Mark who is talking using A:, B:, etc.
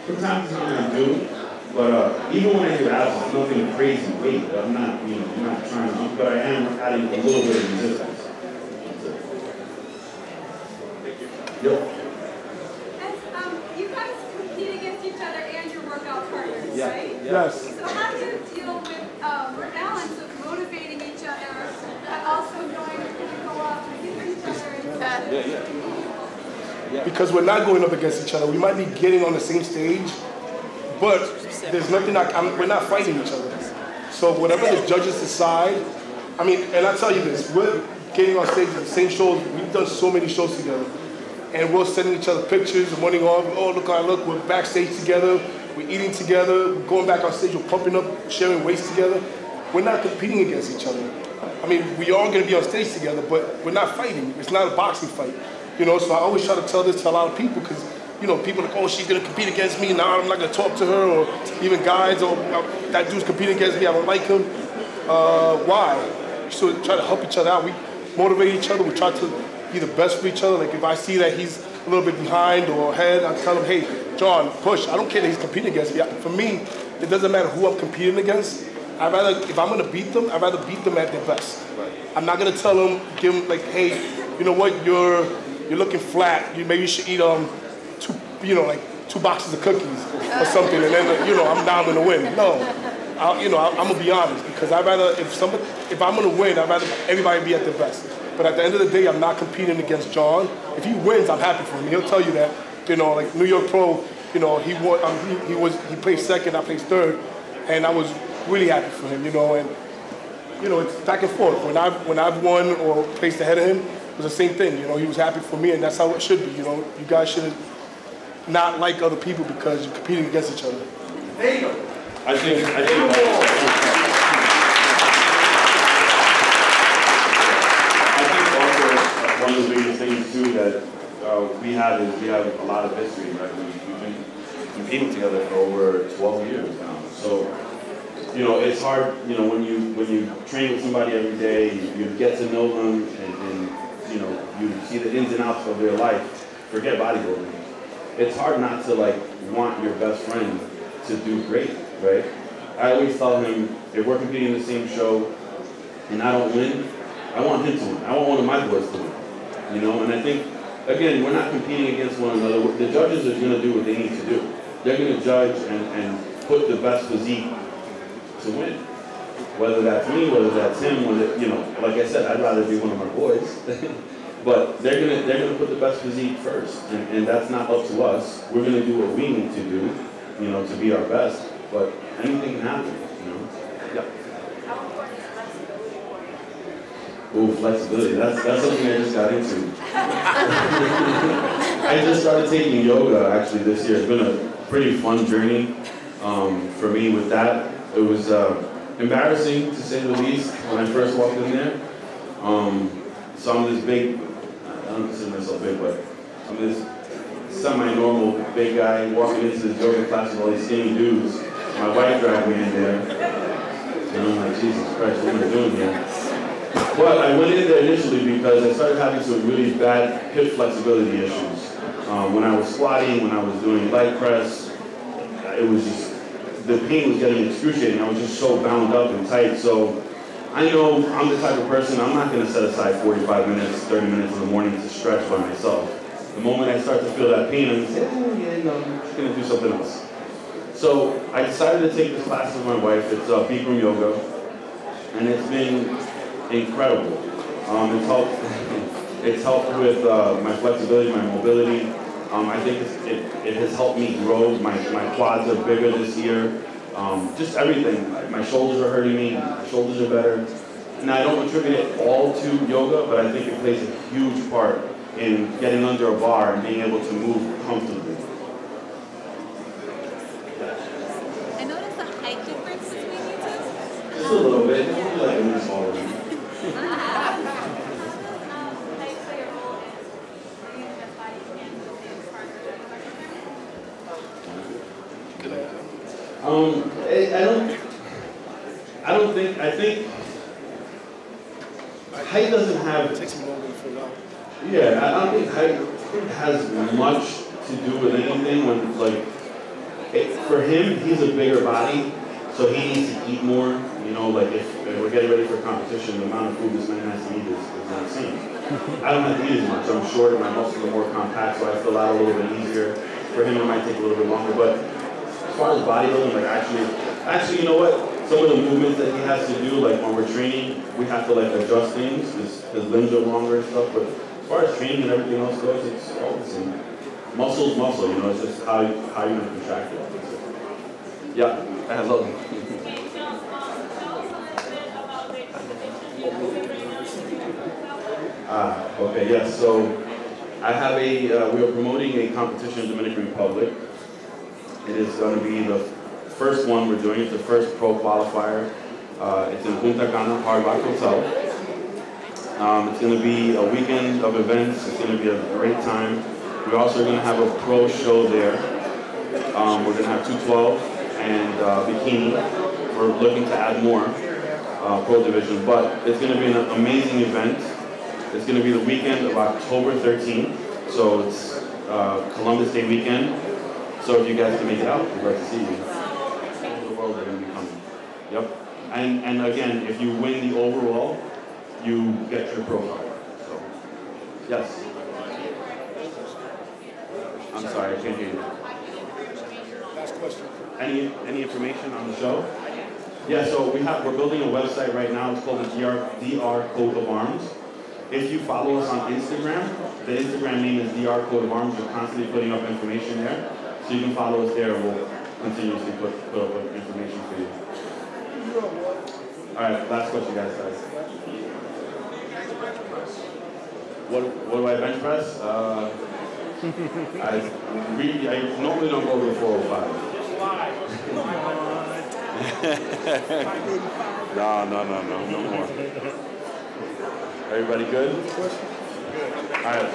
A: From time to time I do, but even when I do abs, it's nothing crazy weight. I'm not, you know, I'm not trying to, but I am adding a little bit of resistance. Yep.
B: You guys compete against each other and your workout partners, right?
C: Yes.
B: So how do you deal with balance of motivating each other, but also going to go up against each other?
C: Because we're not going up against each other. We might be getting on the same stage, but there's nothing we're not fighting each other. So whatever the judges decide, I mean, and I tell you this, we're getting on stage at the same shows. We've done so many shows together. And we're sending each other pictures and running off. Oh, look how I look. We're backstage together. We're eating together. We're going back on stage. We're pumping up, sharing weights together. We're not competing against each other. I mean, we are going to be on stage together, but we're not fighting. It's not a boxing fight. You know, so I always try to tell this to a lot of people because, you know, people are like, oh, she's going to compete against me. Now I'm not going to talk to her. Or even guys, oh, that dude's competing against me. I don't like him. Why? So we try to help each other out. We motivate each other. We try to be the best for each other. Like if I see that he's a little bit behind or ahead, I tell him, hey, John, push. I don't care that he's competing against me. For me, it doesn't matter who I'm competing against. I'd rather, if I'm gonna beat them, I'd rather beat them at their best. Right. I'm not gonna tell them, give them like, hey, you know what, you're looking flat. Maybe you should eat two boxes of cookies or something, and then you know I'm not gonna win. No, I'm gonna be honest because I'd rather if I'm gonna win, I'd rather everybody be at their best. But at the end of the day, I'm not competing against John. If he wins, I'm happy for him. He'll tell you that. You know, like New York Pro, you know, he won. He placed second. I placed third, and I was really happy for him. You know, and you know, it's back and forth. When I've won or placed ahead of him, it was the same thing. You know, he was happy for me, and that's how it should be. You know, you guys should not like other people because you're competing against each other.
A: There you go. I think. One of the biggest things too that we have a lot of history, right? We've been competing together for over 12 years now. So, you know, it's hard, you know, when you train with somebody every day, you get to know them and you know, you see the ins and outs of their life. Forget bodybuilding. It's hard not to like want your best friend to do great, right? I always tell him, if we're competing in the same show and I don't win, I want him to win. I want one of my boys to win. You know, and I think, again, we're not competing against one another. The judges are going to do what they need to do. They're going to judge and put the best physique to win. Whether that's me, whether that's him, whether, you know, like I said, I'd rather be one of my boys. But they're gonna put the best physique first, and that's not up to us. We're going to do what we need to do, you know, to be our best. But anything can happen, you know. Yeah. Ooh, flexibility. That's something I just got into. I just started taking yoga actually this year. It's been a pretty fun journey for me with that. It was embarrassing to say the least when I first walked in there. So I'm this big, I don't consider myself big, but I'm this semi-normal big guy walking into this yoga class with all these skinny dudes. My wife dragged me in there. And I'm like, Jesus Christ, what am I doing here? But I went in there initially because I started having some really bad hip flexibility issues. When I was squatting, when I was doing leg press, it was just, the pain was getting excruciating. I was just so bound up and tight. So I know I'm the type of person, I'm not going to set aside 45 minutes, 30 minutes in the morning to stretch by myself. The moment I start to feel that pain, I'm going to say, oh yeah, no, I'm just going to do something else. So I decided to take this class with my wife. It's Bikram Yoga, and it's been incredible. It's helped with my flexibility, my mobility. I think it has helped me grow. My quads are bigger this year. Just everything. My shoulders are hurting me. My shoulders are better. And I don't attribute it all to yoga, but I think it plays a huge part in getting under a bar and being able to move comfortably.
B: I noticed a height difference between you two.
A: Just a little bit. Only like a little smaller. I think height doesn't have, yeah, I don't think height has much to do with anything when, like, For him, he's a bigger body, so he needs to eat more. You know, like if we're getting ready for a competition, the amount of food this man has to eat is insane. I don't have to eat as much. I'm short, my muscles are more compact, so I fill out a little bit easier. For him, it might take a little bit longer, but as far as bodybuilding, like actually, you know what? Some of the movements that he has to do, like when we're training, we have to like adjust things. His limbs are longer and stuff, but as far as training and everything else goes, it's all the same. Muscle's muscle, you know, it's just how you contract it. Yeah, hello. Okay, yes, so I have we are promoting a competition in the Dominican Republic. It is going to be the first one we're doing. It's the first pro qualifier. It's in Punta Cana, Hard Rock Hotel. It's going to be a weekend of events. It's going to be a great time. We're also going to have a pro show there. We're going to have 212 and bikini. We're looking to add more pro division, but it's going to be an amazing event. It's going to be the weekend of October 13th, so it's Columbus Day weekend. So if you guys can make it out, we'd love to see you. The world are going to be coming. Yep. And again, if you win the overall, you get your pro card. So, yes. I'm sorry, I can't hear you.
C: Last question.
A: Any information on the show? Yeah, so we're building a website right now. It's called the DR Coat of Arms. If you follow us on Instagram, the Instagram name is DR Coat of Arms. We're constantly putting up information there. So you can follow us there. We'll continuously put up information for you. All right, last question, guys. What do I bench press? I normally don't go over 405. No more. Everybody good? Good. All right.